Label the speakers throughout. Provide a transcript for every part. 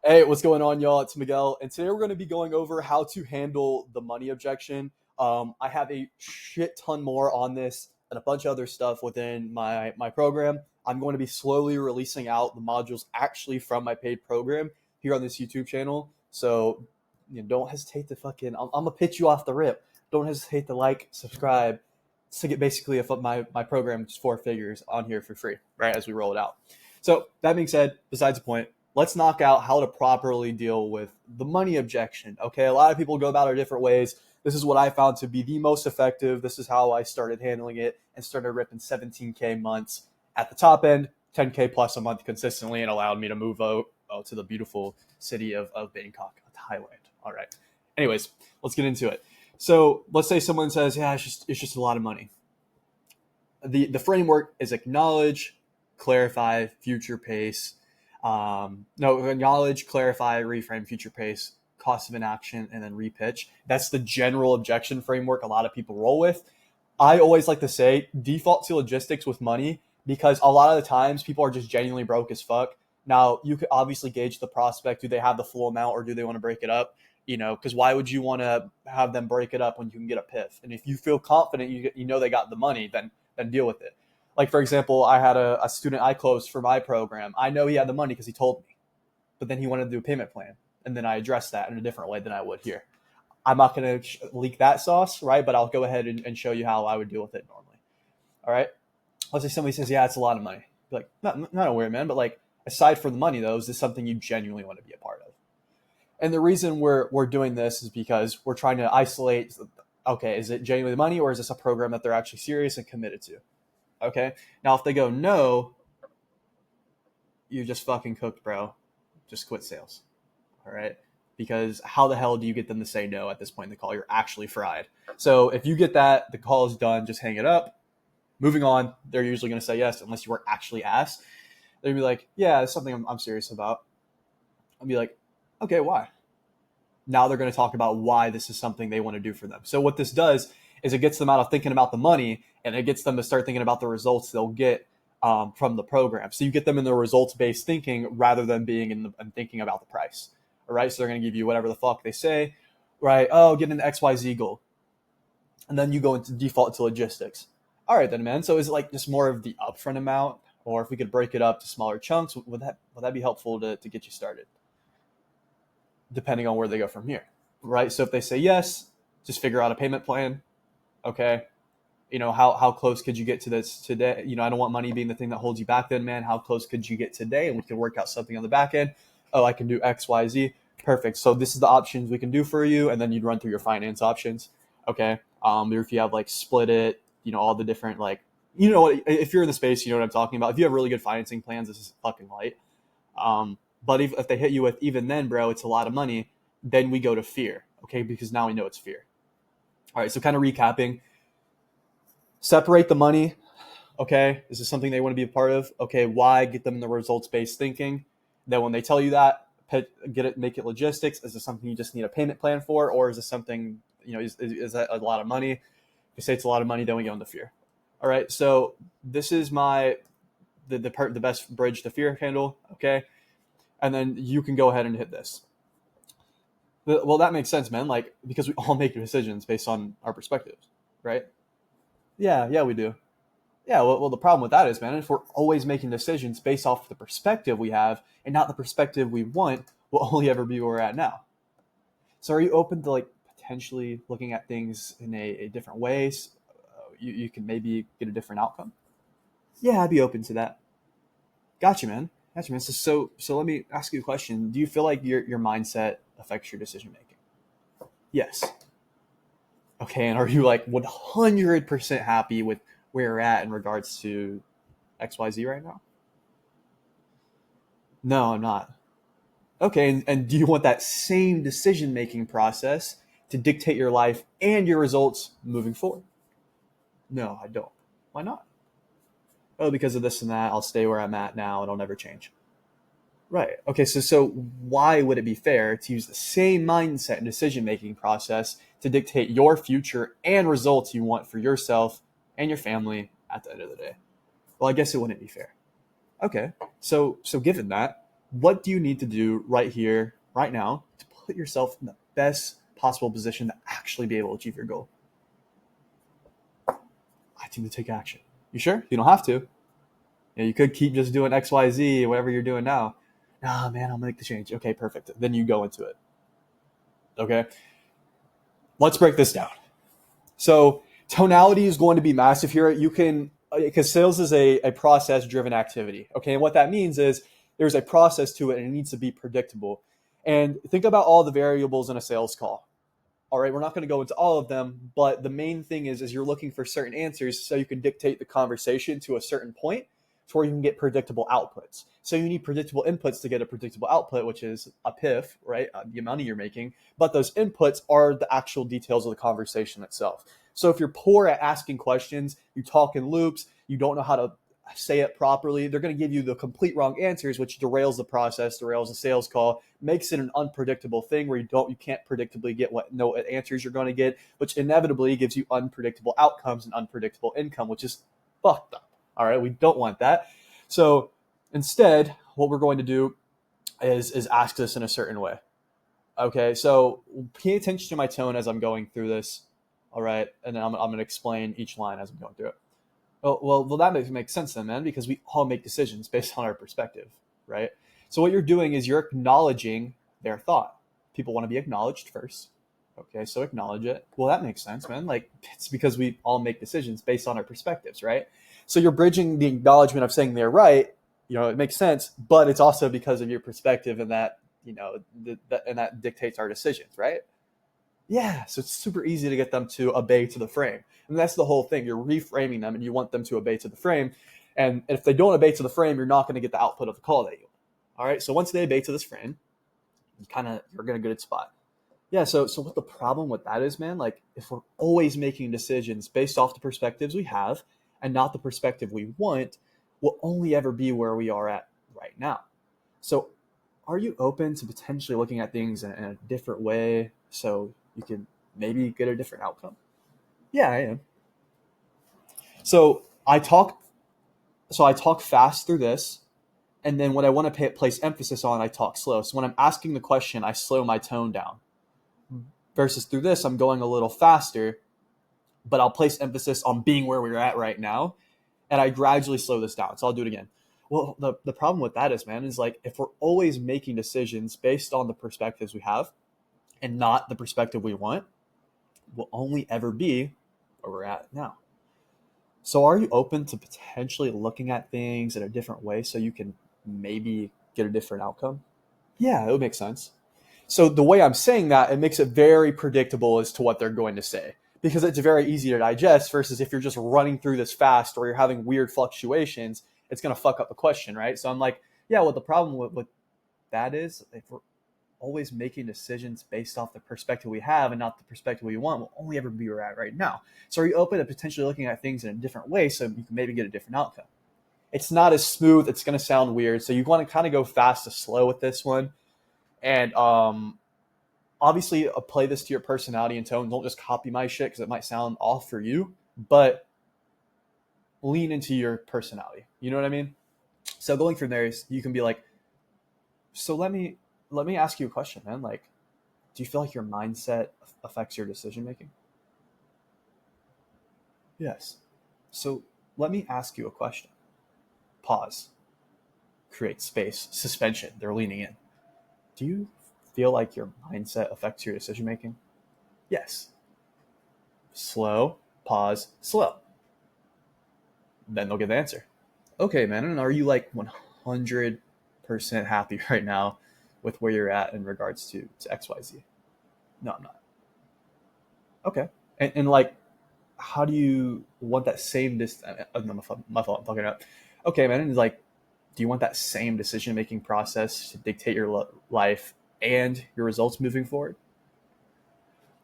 Speaker 1: Hey, what's going on, y'all? It's Miguel, and today we're going to be going over how to handle the money objection. I have a shit ton more on this and a bunch of other stuff within my program. I'm going to be slowly releasing out the modules actually from my paid program here on this YouTube channel. So don't hesitate to I'm gonna pitch you off the rip. Don't hesitate to like, subscribe, to get basically my program just 4 figures on here for free, right, as we roll it out. So that being said, besides the point, let's knock out how to properly deal with the money objection. Okay, a lot of people go about it different ways. This is what I found to be the most effective. This is how I started handling it and started ripping 17K months at the top end, 10K plus a month consistently, and allowed me to move out to the beautiful city of Bangkok, Thailand. All right. Anyways, let's get into it. So let's say someone says, yeah, it's just a lot of money. The framework is acknowledge, clarify, future pace. Acknowledge, clarify, reframe, future pace, cost of inaction, and then repitch. That's the general objection framework a lot of people roll with. I always like to say default to logistics with money because a lot of the times people are just genuinely broke as fuck. Now, you could obviously gauge the prospect. Do they have the full amount or do they want to break it up? Because why would you want to have them break it up when you can get a PIF? And if you feel confident, you know they got the money, then deal with it. Like, for example, I had a student I closed for my program. I know he had the money because he told me, but then he wanted to do a payment plan. And then I addressed that in a different way than I would here. I'm not going to leak that sauce, right? But I'll go ahead and show you how I would deal with it normally. All right. Let's say somebody says, yeah, it's a lot of money. Be like, not a weird man, but like, aside from the money though, is this something you genuinely want to be a part of? And the reason we're doing this is because we're trying to isolate, okay, is it genuinely money or is this a program that they're actually serious and committed to? Okay. Now, if they go, no, you're just fucking cooked, bro. Just quit sales. All right. Because how the hell do you get them to say no at this point in the call? You're actually fried. So if you get that, the call is done, just hang it up. Moving on, they're usually going to say yes, unless you were actually asked. They'd be like, yeah, it's something I'm serious about. I'll be like, okay, why? Now they're going to talk about why this is something they want to do for them. So what this does is it gets them out of thinking about the money and it gets them to start thinking about the results they'll get from the program. So you get them in the results-based thinking rather than being in thinking about the price. All right. So they're going to give you whatever the fuck they say, right? Oh, get an XYZ goal. And then you go into default to logistics. All right, then, man. So is it like just more of the upfront amount, or if we could break it up to smaller chunks, would that be helpful to get you started? Depending on where they go from here, right? So if they say yes, just figure out a payment plan. Okay. How close could you get to this today? I don't want money being the thing that holds you back then, man. How close could you get today? And we can work out something on the back end. Oh, I can do X, Y, Z. Perfect. So this is the options we can do for you. And then you'd run through your finance options. Okay. If you have like split it, all the different, like, if you're in the space, you know what I'm talking about. If you have really good financing plans, this is fucking light. But if they hit you with, even then, bro, it's a lot of money, then we go to fear. Okay. Because now we know it's fear. All right. So kind of recapping, separate the money. Okay. Is this something they want to be a part of? Okay. Why? Get them in the results-based thinking. Then when they tell you that, make it logistics. Is this something you just need a payment plan for? Or is this something, is that a lot of money? If you say it's a lot of money, then we go into fear. All right. So this is the best bridge to fear handle. Okay. And then you can go ahead and hit this. Well, that makes sense, man. Like, because we all make decisions based on our perspectives, right? Yeah, we do. Yeah, well, the problem with that is, man, if we're always making decisions based off the perspective we have and not the perspective we want, we'll only ever be where we're at now. So are you open to like potentially looking at things in a different way? You can maybe get a different outcome? Yeah, I'd be open to that. Gotcha, man. So let me ask you a question. Do you feel like your mindset affects your decision making? Yes. Okay, and are you like 100% happy with where you're at in regards to XYZ right now? No, I'm not. Okay, and do you want that same decision-making process to dictate your life and your results moving forward? No, I don't. Why not? Oh, because of this and that, I'll stay where I'm at now and I'll never change. Right. Okay, so why would it be fair to use the same mindset and decision-making process to dictate your future and results you want for yourself and your family at the end of the day? Well, I guess it wouldn't be fair. Okay, so given that, What do you need to do right here, right now, to put yourself in the best possible position to actually be able to achieve your goal? I need to take action. You sure? You don't have to. You could keep just doing X, Y, Z, whatever you're doing now. Nah, man, I'll make the change. Okay, perfect. Then you go into it. Okay. Let's break this down. So tonality is going to be massive here. You can, because sales is a process driven activity. Okay. And what that means is there's a process to it and it needs to be predictable. And think about all the variables in a sales call. All right. We're not going to go into all of them, but the main thing is you're looking for certain answers so you can dictate the conversation to a certain point to where you can get predictable outputs. So you need predictable inputs to get a predictable output, which is a PIF, right? The amount you're making. But those inputs are the actual details of the conversation itself. So if you're poor at asking questions, you talk in loops, you don't know how to say it properly, they're going to give you the complete wrong answers, which derails the process, derails the sales call, makes it an unpredictable thing where you can't predictably get what answers you're going to get, which inevitably gives you unpredictable outcomes and unpredictable income, which is fucked up. All right, we don't want that. So instead, what we're going to do is ask this in a certain way. Okay, so pay attention to my tone as I'm going through this. All right, and then I'm going to explain each line as I'm going through it. Well, that makes sense then, man, because we all make decisions based on our perspective, right? So what you're doing is you're acknowledging their thought. People want to be acknowledged first. Okay, so acknowledge it. Well, that makes sense, man. Like, it's because we all make decisions based on our perspectives, right? So you're bridging the acknowledgement of saying they're right. It makes sense, but it's also because of your perspective, and that, and that dictates our decisions, right? Yeah, so it's super easy to get them to obey to the frame. And that's the whole thing. You're reframing them and you want them to obey to the frame. And if they don't obey to the frame, you're not going to get the output of the call that you want. All right, so once they obey to this frame, you're going to get a good spot. Yeah, so what the problem with that is, man, like if we're always making decisions based off the perspectives we have and not the perspective we want, we'll only ever be where we are at right now. So are you open to potentially looking at things in a different way so you can maybe get a different outcome? Yeah, I am. So I talk fast through this, and then when I want to place emphasis on, I talk slow. So when I'm asking the question, I slow my tone down. Versus through this, I'm going a little faster, but I'll place emphasis on being where we're at right now, and I gradually slow this down. So I'll do it again. Well, the problem with that is, man, is like if we're always making decisions based on the perspectives we have and not the perspective we want, we'll only ever be where we're at now. So are you open to potentially looking at things in a different way so you can maybe get a different outcome? Yeah, it would make sense. So the way I'm saying that, it makes it very predictable as to what they're going to say, because it's very easy to digest versus if you're just running through this fast or you're having weird fluctuations, it's going to fuck up the question, right? So I'm like, yeah, what the problem with that is, if we're always making decisions based off the perspective we have and not the perspective we want, we'll only ever be where we're at right now. So are you open to potentially looking at things in a different way so you can maybe get a different outcome? It's not as smooth. It's going to sound weird. So you want to kind of go fast to slow with this one. And obviously, play this to your personality and tone. Don't just copy my shit because it might sound off for you, but lean into your personality. You know what I mean? So going from there, you can be like, so let me ask you a question, man. Like, do you feel like your mindset affects your decision making? Yes. So let me ask you a question. Pause. Create space. Suspension. They're leaning in. Do you feel like your mindset affects your decision making? Yes. Slow, pause, slow. Then they'll get the answer. Okay, man, and are you like 100% happy right now with where you're at in regards to XYZ? No, I'm not. Okay. And like, how do you want that same my fault, I'm fucking up. Okay, man, and like, do you want that same decision-making process to dictate your life and your results moving forward?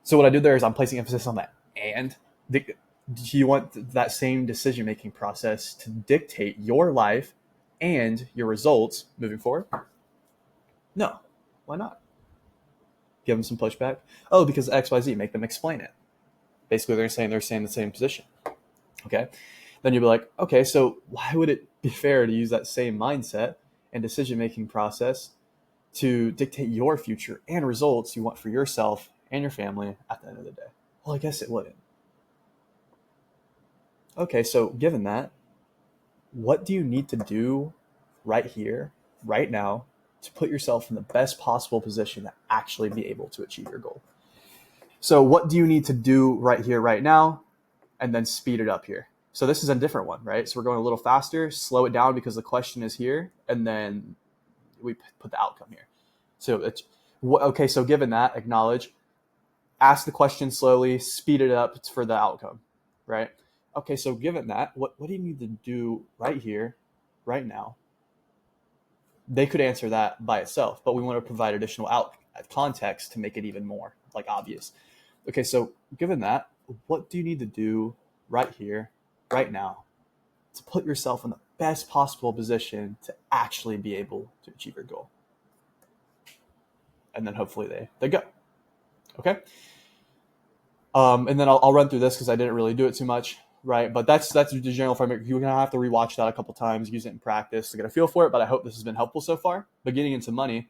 Speaker 1: So what I do there is I'm placing emphasis on that. And do you want that same decision-making process to dictate your life and your results moving forward? No. Why not? Give them some pushback. Oh, because XYZ, make them explain it. Basically, they're saying the same position. Okay. Then you'll be like, okay, so why would it be fair to use that same mindset and decision-making process to dictate your future and results you want for yourself and your family at the end of the day? Well, I guess it wouldn't. Okay, so given that, what do you need to do right here, right now, to put yourself in the best possible position to actually be able to achieve your goal? So what do you need to do right here, right now, and then speed it up here? So this is a different one, right? So we're going a little faster, slow it down because the question is here, and then we put the outcome here. So it's okay. So given that, acknowledge, ask the question slowly, speed it up for the outcome, right? Okay, so given that, what do you need to do right here, right now? They could answer that by itself, but we want to provide additional context to make it even more like obvious. Okay, so given that, what do you need to do right here, right now, to put yourself in the best possible position to actually be able to achieve your goal? And then hopefully they go. Okay. And then I'll run through this because I didn't really do it too much, right? But that's the general framework. You're gonna have to rewatch that a couple times, use it in practice to get a feel for it. But I hope this has been helpful so far. But getting into money,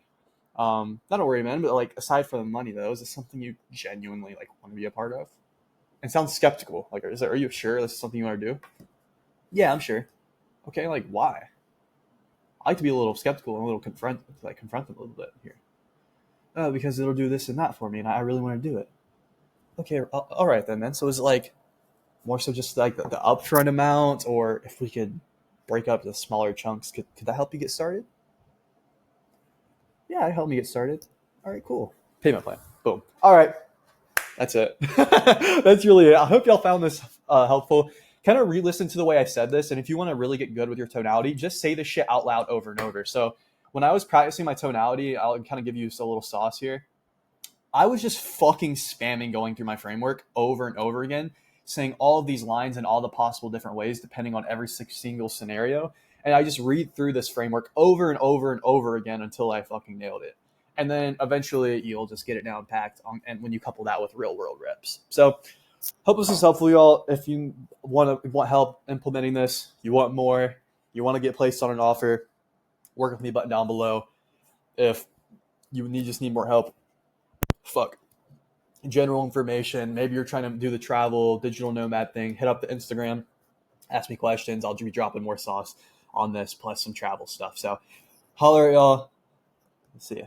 Speaker 1: not a worry, man. But like aside from the money, though, is this something you genuinely like want to be a part of? It sounds skeptical. Like, are you sure this is something you want to do? Yeah, I'm sure. Okay, like why? I like to be a little skeptical and a little confront them a little bit here. Because it'll do this and that for me, and I really want to do it. Okay, all right then, man. So is it like more so just like the upfront amount, or if we could break up the smaller chunks, could that help you get started? Yeah, it helped me get started. All right, cool. Payment plan. Boom. All right. That's it. That's really it. I hope y'all found this helpful. Kind of re-listen to the way I said this. And if you want to really get good with your tonality, just say this shit out loud over and over. So when I was practicing my tonality, I'll kind of give you a little sauce here. I was just fucking spamming going through my framework over and over again, saying all of these lines in all the possible different ways, depending on every single scenario. And I just read through this framework over and over and over again until I fucking nailed it. And then eventually you'll just get it down packed and when you couple that with real world reps. So hope this is helpful, y'all. If you want help implementing this, you want more, you want to get placed on an offer, work with me button down below. If you just need more help, general information, maybe you're trying to do the travel, digital nomad thing, hit up the Instagram, ask me questions. I'll be dropping more sauce on this plus some travel stuff. So holler at y'all. See ya.